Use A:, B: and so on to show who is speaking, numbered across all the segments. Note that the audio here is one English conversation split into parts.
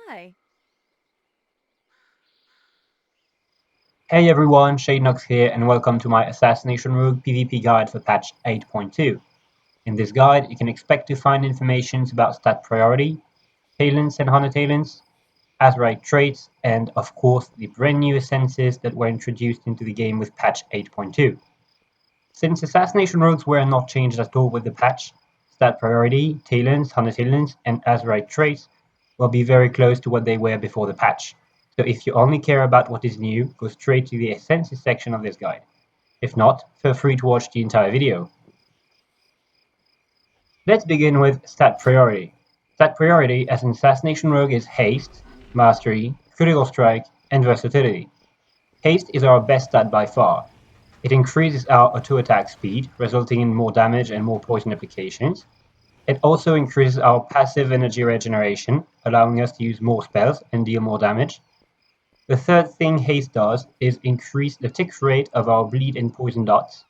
A: Hi.
B: Hey everyone, Shadenox here and welcome to my Assassination Rogue PvP guide for patch 8.2. In this guide, you can expect to find information about stat priority, talents and honor talents, Azerite traits, and of course the brand new essences that were introduced into the game with patch 8.2. Since Assassination Rogues were not changed at all with the patch, stat priority, talents, honor talents, and Azerite traits will be very close to what they were before the patch. So if you only care about what is new, go straight to the Essences section of this guide. If not, feel free to watch the entire video. Let's begin with Stat Priority. Stat Priority as an Assassination Rogue is Haste, Mastery, Critical Strike, and Versatility. Haste is our best stat by far. It increases our auto-attack speed, resulting in more damage and more poison applications. It also increases our passive energy regeneration, allowing us to use more spells and deal more damage. The third thing Haste does is increase the tick rate of our bleed and poison dots.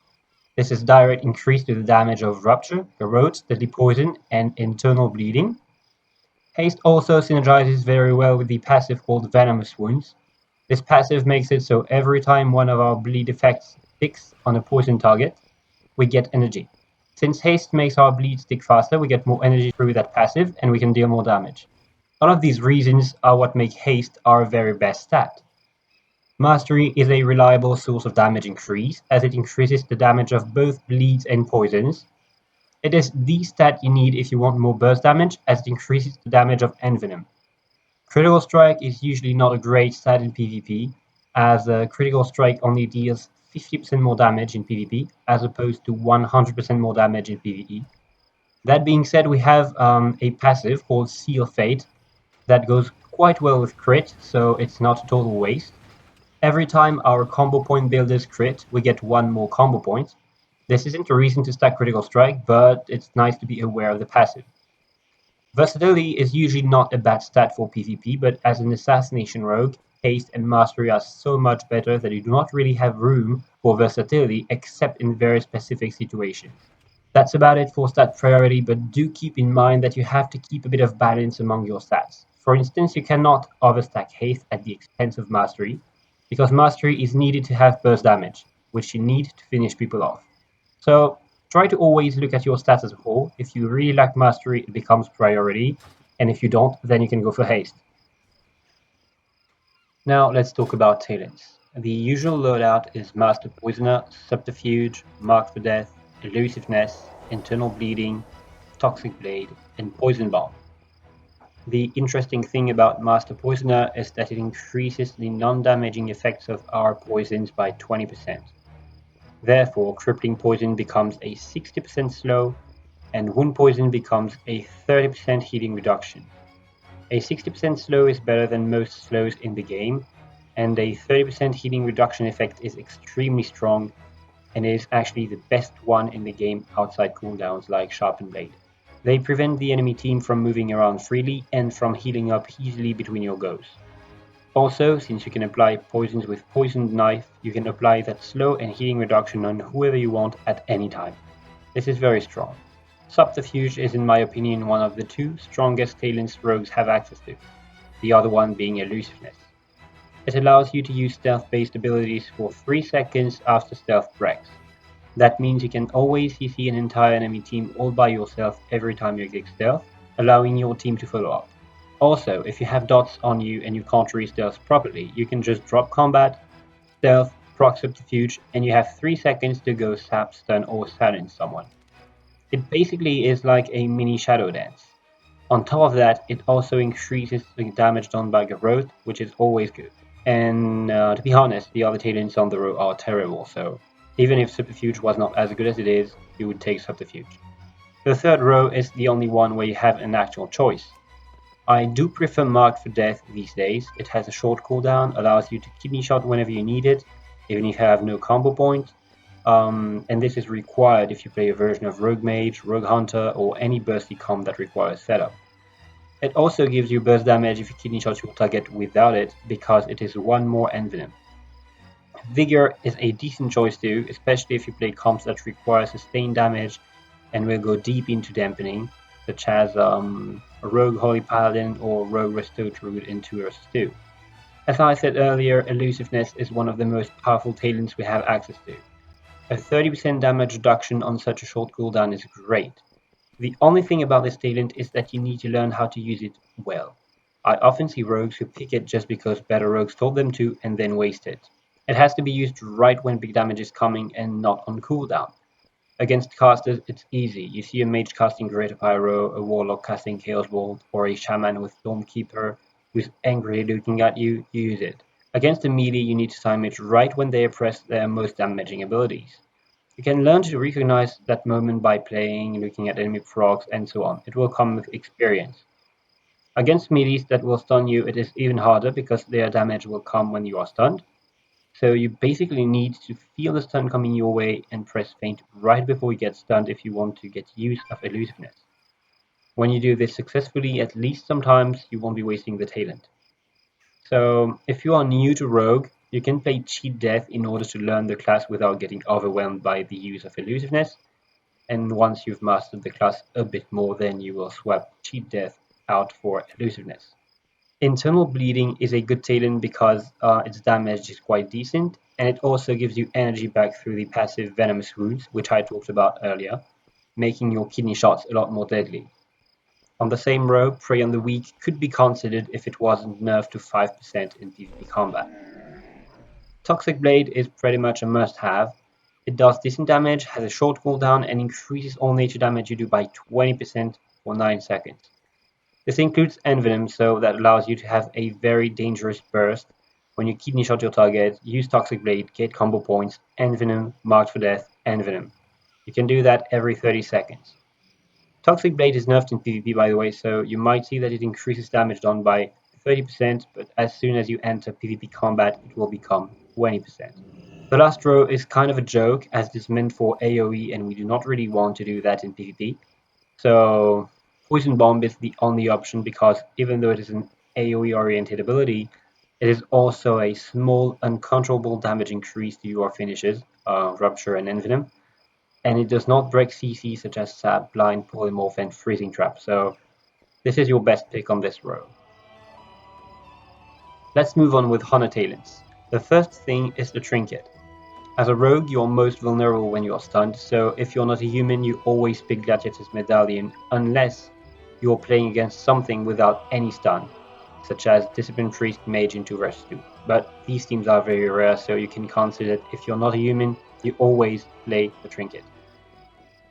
B: This is direct increase to the damage of Rupture, Corrode, Deadly Poison, and Internal Bleeding. Haste also synergizes very well with the passive called Venomous Wounds. This passive makes it so every time one of our bleed effects sticks on a poison target, we get energy. Since haste makes our bleed stick faster, we get more energy through that passive and we can deal more damage. All of these reasons are what make haste our very best stat. Mastery is a reliable source of damage increase, as it increases the damage of both bleeds and poisons. It is the stat you need if you want more burst damage, as it increases the damage of Envenom. Critical Strike is usually not a great stat in PvP, as Critical Strike only deals 50% more damage in PvP, as opposed to 100% more damage in PvE. That being said, we have a passive called Seal Fate that goes quite well with crit, so it's not a total waste. Every time our combo point builders crit, we get one more combo point. This isn't a reason to stack Critical Strike, but it's nice to be aware of the passive. Versatility is usually not a bad stat for PvP, but as an Assassination Rogue, Haste and Mastery are so much better that you do not really have room for versatility except in very specific situations. That's about it for stat priority, but do keep in mind that you have to keep a bit of balance among your stats. For instance, you cannot overstack Haste at the expense of Mastery, because Mastery is needed to have burst damage, which you need to finish people off. So try to always look at your stats as a whole. If you really like Mastery, it becomes priority, and if you don't, then you can go for Haste. Now let's talk about talents. The usual loadout is Master Poisoner, Subterfuge, Mark for Death, Elusiveness, Internal Bleeding, Toxic Blade, and Poison Bomb. The interesting thing about Master Poisoner is that it increases the non-damaging effects of our poisons by 20%. Therefore, Crippling Poison becomes a 60% slow, and Wound Poison becomes a 30% healing reduction. A 60% slow is better than most slows in the game, and a 30% healing reduction effect is extremely strong, and is actually the best one in the game outside cooldowns like Sharpened Blade. They prevent the enemy team from moving around freely and from healing up easily between your goes. Also, since you can apply poisons with Poisoned Knife, you can apply that slow and healing reduction on whoever you want at any time. This is very strong. Subterfuge is in my opinion one of the two strongest talents rogues have access to, the other one being Elusiveness. It allows you to use stealth-based abilities for 3 seconds after stealth breaks. That means you can always CC an entire enemy team all by yourself every time you get stealth, allowing your team to follow up. Also, if you have dots on you and you can't re-stealth properly, you can just drop combat, stealth, proc subterfuge, and you have 3 seconds to go sap, stun, or silence someone. It basically is like a mini shadow dance. On top of that, it also increases the damage done by growth, which is always good. And to be honest, the other talents on the row are terrible, so even if Subterfuge was not as good as it is, you would take Subterfuge. The third row is the only one where you have an actual choice. I do prefer Marked for Death these days. It has a short cooldown, allows you to kidney shot whenever you need it, even if you have no combo point. And this is required if you play a version of Rogue Mage, Rogue Hunter, or any bursty comp that requires setup. It also gives you burst damage if you kidney shot your target without it, because it is one more Envenom. Vigor is a decent choice too, especially if you play comps that require sustained damage and will go deep into dampening. such as a Rogue Holy Paladin or Rogue Restored Druid in 2 vs 2. As I said earlier, Elusiveness is one of the most powerful talents we have access to. A 30% damage reduction on such a short cooldown is great. The only thing about this talent is that you need to learn how to use it well. I often see rogues who pick it just because better rogues told them to and then waste it. It has to be used right when big damage is coming and not on cooldown. Against casters, it's easy. You see a mage casting Greater Pyro, a warlock casting Chaos Bolt, or a shaman with Stormkeeper who's angrily looking at you, you use it. Against the melee, you need to time it right when they press their most damaging abilities. You can learn to recognize that moment by playing, looking at enemy procs, and so on. It will come with experience. Against melees that will stun you, it is even harder because their damage will come when you are stunned. So you basically need to feel the stun coming your way and press feint right before you get stunned if you want to get use of elusiveness. When you do this successfully, at least sometimes, you won't be wasting the talent. So if you are new to Rogue, you can play Cheat Death in order to learn the class without getting overwhelmed by the use of elusiveness. And once you've mastered the class a bit more, then you will swap Cheat Death out for elusiveness. Internal Bleeding is a good talent because its damage is quite decent, and it also gives you energy back through the passive Venomous Wounds, which I talked about earlier, making your kidney shots a lot more deadly. On the same row, Prey on the Weak could be considered if it wasn't nerfed to 5% in PvP combat. Toxic Blade is pretty much a must-have. It does decent damage, has a short cooldown, and increases all nature damage you do by 20% for 9 seconds. This includes Envenom, so that allows you to have a very dangerous burst. When you kidney shot your target, use Toxic Blade, get combo points, Envenom, Marked for Death, Envenom. You can do that every 30 seconds. Toxic Blade is nerfed in PvP, by the way, so you might see that it increases damage done by 30%, but as soon as you enter PvP combat, it will become 20%. The last row is kind of a joke, as it is meant for AoE, and we do not really want to do that in PvP. So Poison Bomb is the only option because even though it is an AoE-oriented ability, it is also a small, uncontrollable damage increase to your finishes, Rupture and Envenom, and it does not break CC such as Sap, Blind, Polymorph, and Freezing Trap, so this is your best pick on this row. Let's move on with Honor Talents. The first thing is the Trinket. As a rogue, you are most vulnerable when you are stunned, so if you're not a human, you always pick Gladiator's Medallion, unless you are playing against something without any stun, such as Discipline Priest Mage in 2 vs 2. But these teams are very rare, so you can consider that if you're not a human, you always play the Trinket.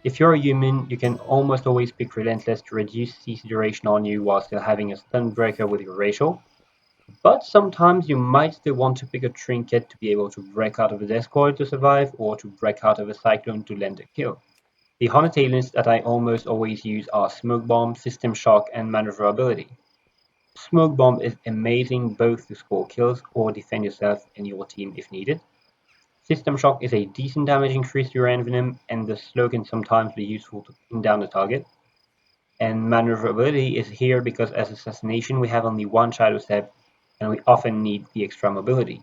B: If you're a human, you can almost always pick Relentless to reduce CC duration on you while still having a stun breaker with your racial. But sometimes you might still want to pick a Trinket to be able to break out of a Death Coil to survive, or to break out of a Cyclone to land a kill. The Honor talents that I almost always use are Smoke Bomb, System Shock, and Maneuverability. Smoke Bomb is amazing both to score kills or defend yourself and your team if needed. System Shock is a decent damage increase to your Envenom, and the slow can sometimes be useful to pin down the target. And Maneuverability is here because as Assassination we have only one Shadow Step, and we often need the extra mobility.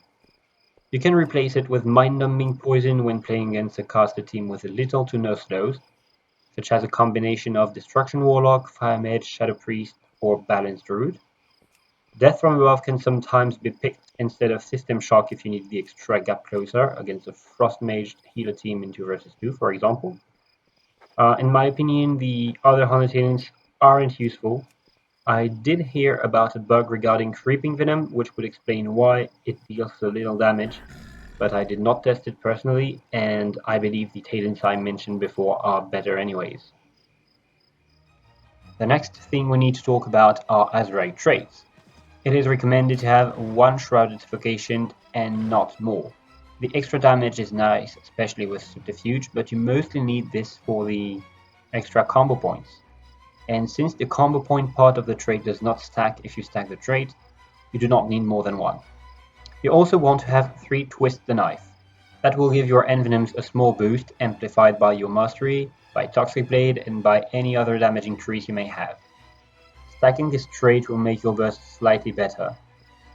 B: You can replace it with Mind-Numbing Poison when playing against a caster team with little to no slows, such as a combination of Destruction Warlock, Fire Mage, Shadow Priest, or Balanced Druid. Death from above can sometimes be picked instead of System Shock if you need the extra gap closer against a Frost Mage healer team in 2 vs 2, for example. In my opinion, the other Honor talents aren't useful. I did hear about a bug regarding Creeping Venom, which would explain why it deals so little damage, but I did not test it personally, and I believe the talents I mentioned before are better anyways. The next thing we need to talk about are Azrael traits. It is recommended to have one Shrouded Suffocation and not more. The extra damage is nice, especially with Subterfuge, but you mostly need this for the extra combo points. And since the combo point part of the trait does not stack if you stack the trait, you do not need more than one. You also want to have 3 Twist the Knife. That will give your Envenoms a small boost, amplified by your Mastery, by Toxic Blade, and by any other damage increase you may have. Stacking this trait will make your burst slightly better.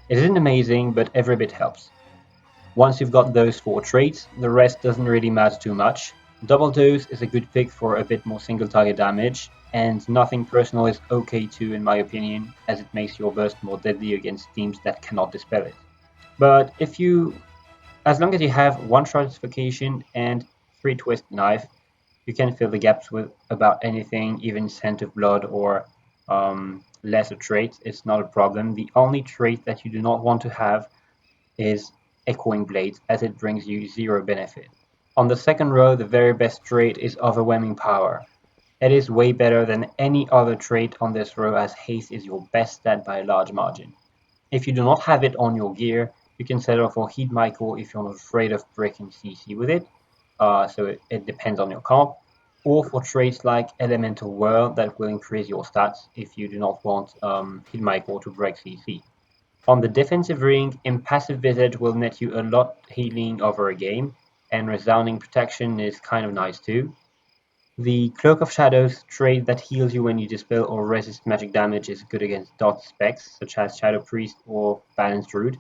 B: It isn't amazing, but every bit helps. Once you've got those 4 traits, the rest doesn't really matter too much. Double Dose is a good pick for a bit more single target damage, and nothing personal is okay too, in my opinion, as it makes your burst more deadly against teams that cannot dispel it. But as long as you have one shot justification and 3 twist knife, you can fill the gaps with about anything, even scent of blood or lesser traits. It's not a problem. The only trait that you do not want to have is Echoing Blades, as it brings you 0 benefit. On the second row, the very best trait is Overwhelming Power. It is way better than any other trait on this row, as haste is your best stat by a large margin. If you do not have it on your gear, you can settle for Heat Michael if you're not afraid of breaking CC with it, so it depends on your comp, or for traits like Elemental Whirl that will increase your stats if you do not want Heat Michael to break CC. On the defensive ring, Impassive Visage will net you a lot healing over a game, and Resounding Protection is kind of nice too. The Cloak of Shadows trait that heals you when you dispel or resist magic damage is good against dot specs, such as Shadow Priest or Balanced Druid.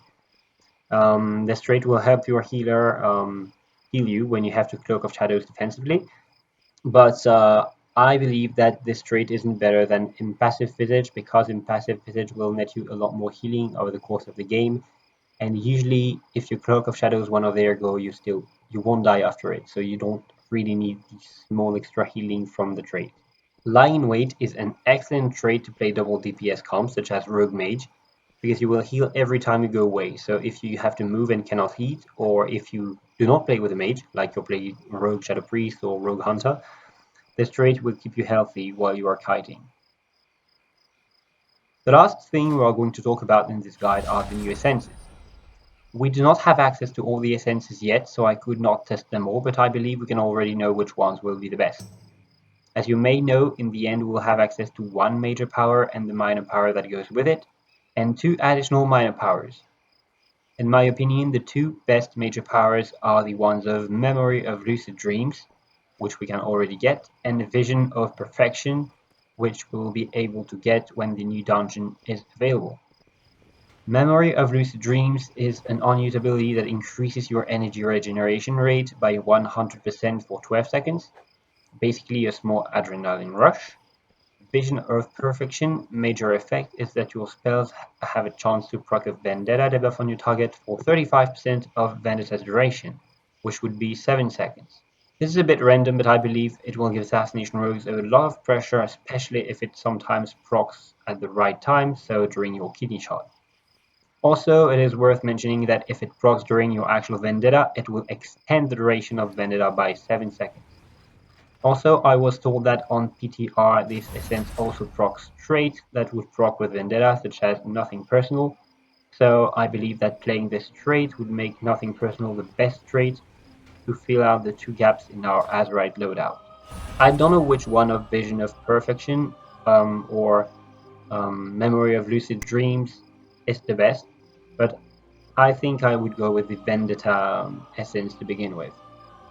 B: This trait will help your healer heal you when you have to Cloak of Shadows defensively, but I believe that this trait isn't better than Impassive Visage, because Impassive Visage will net you a lot more healing over the course of the game, and usually if you Cloak of Shadows one of their go, you won't die after it, so you don't really need the small extra healing from the trait. Lying in Wait is an excellent trait to play double DPS comps such as Rogue Mage, because you will heal every time you go away. So if you have to move and cannot heal, or if you do not play with a mage, like you play Rogue Shadow Priest or Rogue Hunter, this trait will keep you healthy while you are kiting. The last thing we are going to talk about in this guide are the new essences. We do not have access to all the essences yet, so I could not test them all, but I believe we can already know which ones will be the best. As you may know, in the end we will have access to one major power and the minor power that goes with it, and 2 additional minor powers. In my opinion, the 2 best major powers are the ones of Memory of Lucid Dreams, which we can already get, and Vision of Perfection, which we will be able to get when the new dungeon is available. Memory of Lucid Dreams is an unused ability that increases your energy regeneration rate by 100% for 12 seconds, basically a small adrenaline rush. Vision of Perfection major effect is that your spells have a chance to proc a Vendetta debuff on your target for 35% of Vendetta's duration, which would be 7 seconds. This is a bit random, but I believe it will give Assassination Rogues a lot of pressure, especially if it sometimes procs at the right time, so during your kidney shot. Also, it is worth mentioning that if it procs during your actual Vendetta, it will extend the duration of Vendetta by 7 seconds. Also, I was told that on PTR this essence also procs traits that would proc with Vendetta, such as Nothing Personal, so I believe that playing this trait would make Nothing Personal the best trait to fill out the 2 gaps in our Azerite loadout. I don't know which one of Vision of Perfection or Memory of Lucid Dreams is the best, but I think I would go with the Vendetta essence to begin with.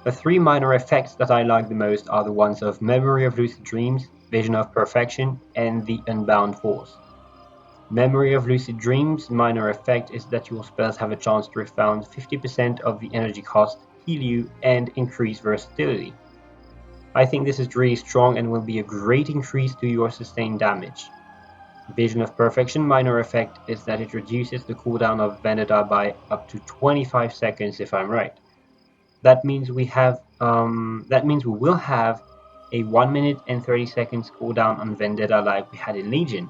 B: The 3 minor effects that I like the most are the ones of Memory of Lucid Dreams, Vision of Perfection, and the Unbound Force. Memory of Lucid Dreams' minor effect is that your spells have a chance to refund 50% of the energy cost, heal you, and increase versatility. I think this is really strong and will be a great increase to your sustained damage. Vision of Perfection minor effect is that it reduces the cooldown of Vendetta by up to 25 seconds if I'm right. That means we will have a 1 minute and 30 seconds cooldown on Vendetta like we had in Legion.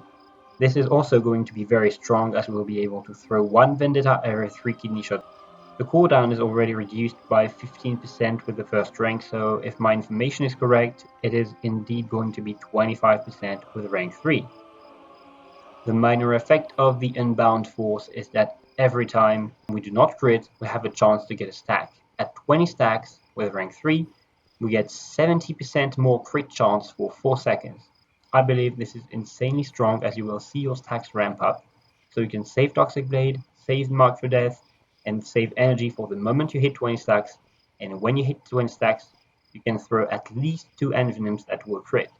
B: This is also going to be very strong, as we'll be able to throw 1 Vendetta every 3 kidney shots. The cooldown is already reduced by 15% with the first rank, so if my information is correct, it is indeed going to be 25% with rank 3. The minor effect of the Unbound Force is that every time we do not crit, we have a chance to get a stack. At 20 stacks with rank 3, we get 70% more crit chance for 4 seconds. I believe this is insanely strong, as you will see your stacks ramp up, so you can save Toxic Blade, save Mark for Death, and save energy for the moment you hit 20 stacks, and when you hit 20 stacks, you can throw at least 2 Envenoms that will crit.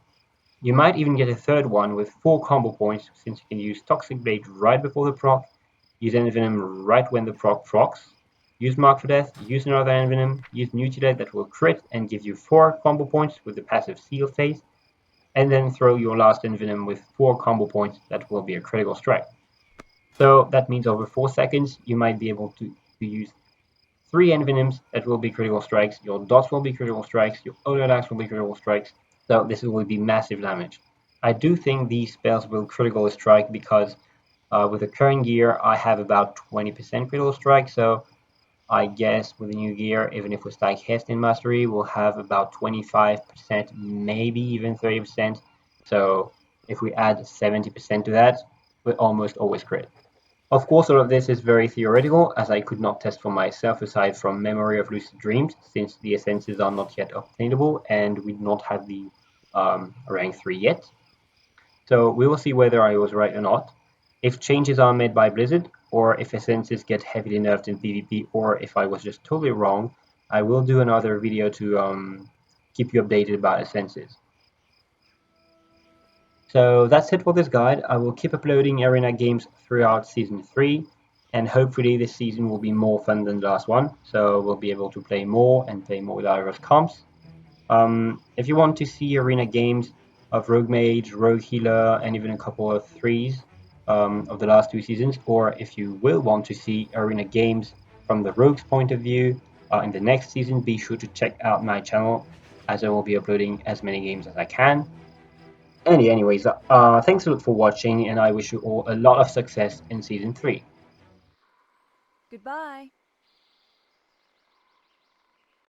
B: You might even get a third one with 4 combo points, since you can use Toxic Blade right before the proc, use Envenom right when the proc procs, use Mark for Death, use another Envenom, use Mutilate that will crit and give you 4 combo points with the passive Seal phase, and then throw your last envenom with 4 combo points that will be a critical strike. So that means over 4 seconds you might be able to use 3 envenoms that will be critical strikes, your dots will be critical strikes, your auto attacks will be critical strikes, so this will be massive damage. I do think these spells will critical strike because with the current gear I have about 20% critical strike, so I guess with the new gear, even if we stack Haste in Mastery, we'll have about 25%, maybe even 30%. So if we add 70% to that, we almost always crit. Of course, all of this is very theoretical, as I could not test for myself aside from Memory of Lucid Dreams, since the essences are not yet obtainable and we do not have the rank 3 yet. So we will see whether I was right or not. If changes are made by Blizzard, or if essences get heavily nerfed in PvP, or if I was just totally wrong, I will do another video to keep you updated about essences. So that's it for this guide. I will keep uploading arena games throughout Season 3, and hopefully this season will be more fun than the last one, so we'll be able to play more and play more diverse comps. If you want to see arena games of Rogue Mage, Rogue Healer, and even a couple of threes of the last 2 seasons, or if you will want to see arena games from the Rogue's point of view in the next season, be sure to check out my channel, as I will be uploading as many games as I can. Anyways, thanks a lot for watching, and I wish you all a lot of success in Season 3.
A: Goodbye.